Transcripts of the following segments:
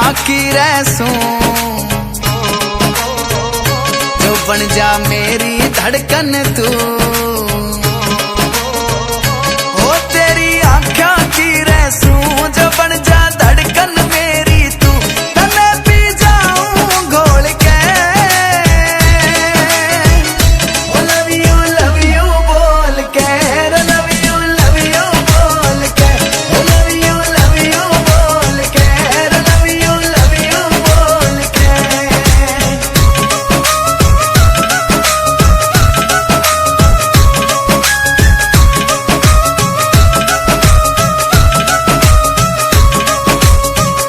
की रहसूं, जो बन जा मेरी धड़कन तू। ओ तेरी आँखों की रहसूं, जो बन जा धड़कन मेरी तू। तने पी जाऊं घोल के, ओ लव यू बोल के, लव यू बोल के, ओ लव यू बोल के, लव यू बोल के।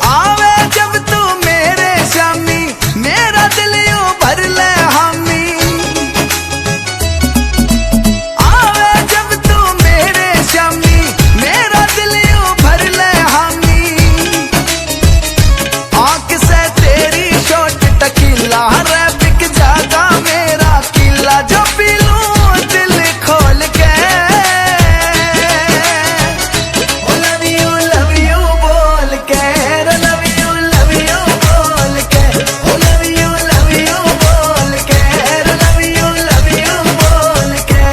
आवे जब तू मेरे शामी, मेरा दिल यूं भर ले हामी। आवे जब तू मेरे शामी, मेरा दिल यूं भर ले हामी। आँख से तेरी शॉट टकीला रे बिक जागा मेरा किला, जो पी लूं दिल खोल के। ओ लव यू बोल के, लव यू बोल के, ओ लव यू बोल के, लव यू बोल के।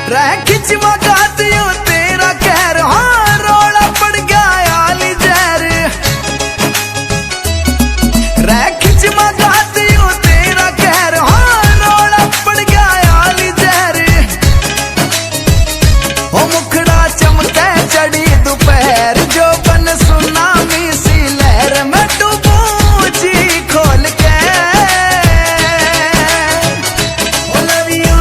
रह खिंचवा गातियों तेरा कहर, हाँ रोड़ा पड़ गया आली जहर। रह खिंचवा गातियों तेरा कहर, हाँ रोड़ा पड़ गया आली जहर। ओ मुखड़ा चमके चढ़ी दोपहर, जो बन सुनामी सी लहर। मैं डूबूं जी खोल के, ओ लव यू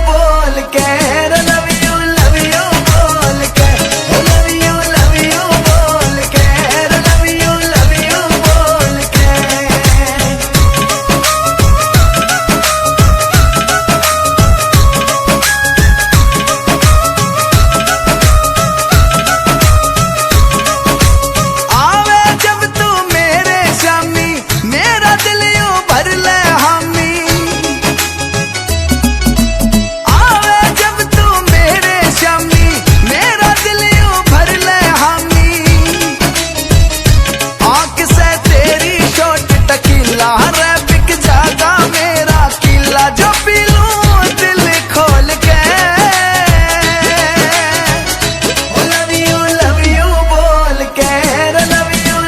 बोल के, लव यू बोल के, ओ लव यू बोल के, लव यू बोल के। आवे जब तू मेरे शामी, मेरा दिल यूं भर ले हामी। आवे जब तू मेरे शामी, मेरा दिल यूं भर ले हामी। आँख से तेरी शॉट टकीला रे बिक जागा मेरा किला, जो पी लूं दिल खोल के। ओ लव यू बोल के, लव यू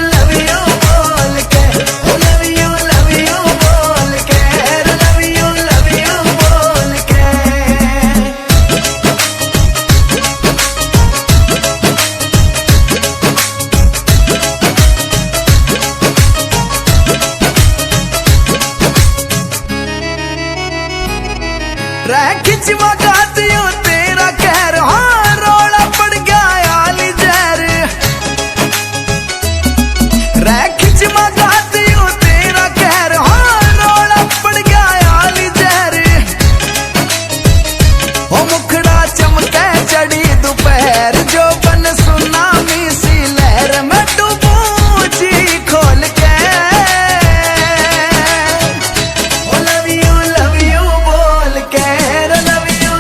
बोल के, ओ लव यू बोल के, लव यू बोल के। रह खिंचवा गातियों तेरा कहर, हाँ रोड़ा पड़ गया आली जहर। रह खिंचवा गातियों तेरा कहर, हाँ रोड़ा पड़ गया आली जहर। ओ मुखड़ा चमके चढ़ी दोपहर, जो बन सुनामी सी लहर। मैं डूबूं जी खोल के, ओ लव यू बोल के, लव यू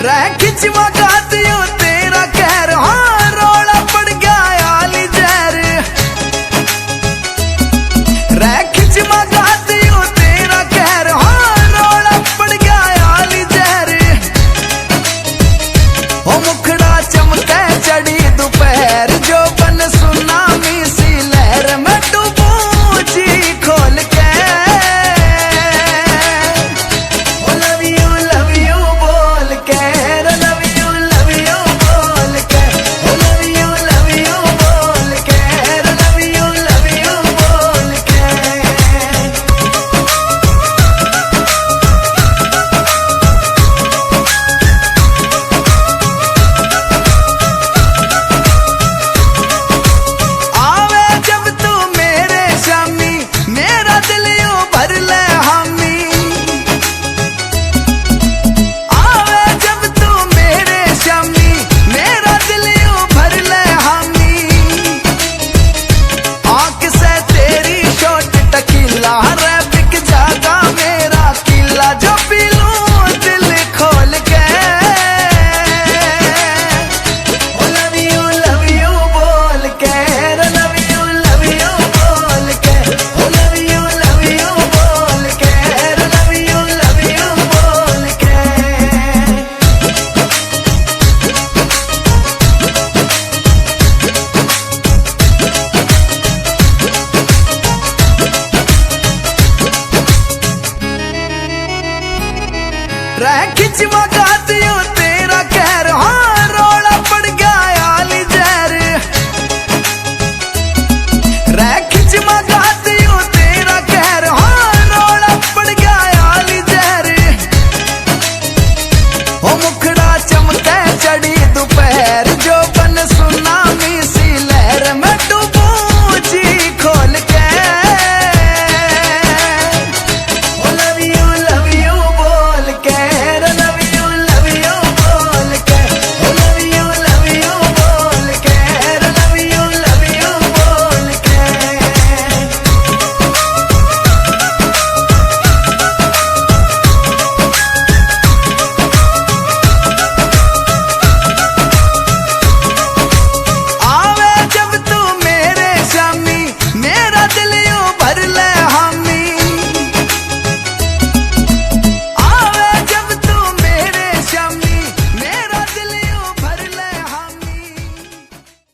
रह खिंचवा गातियो तेरा कहर हाँ रोला पड़ गया आली जहर रह खिंचवा गातियो तेरा कहर हाँ रोला पड़ गया आली जहर ओ मुखड़ा चमके चढ़ी दोपहर जो बन सुनामी सी लहर में डूबू जी खोल के love you बोल के love you बोल के love you बोल के love you बोल के आवे जब तू मेरे शामी मेरा दिल यूं भर ले हामी आवे जब तू मेरे शामी मेरा दिल यूं भर ले हामी आंख से तेरी शॉट टकीला रे बिक जागा मेरा किला जो पी लूं दिल खोल के love you बोल के love you बोल के love you बोल के love you बोल के रह खिंचवा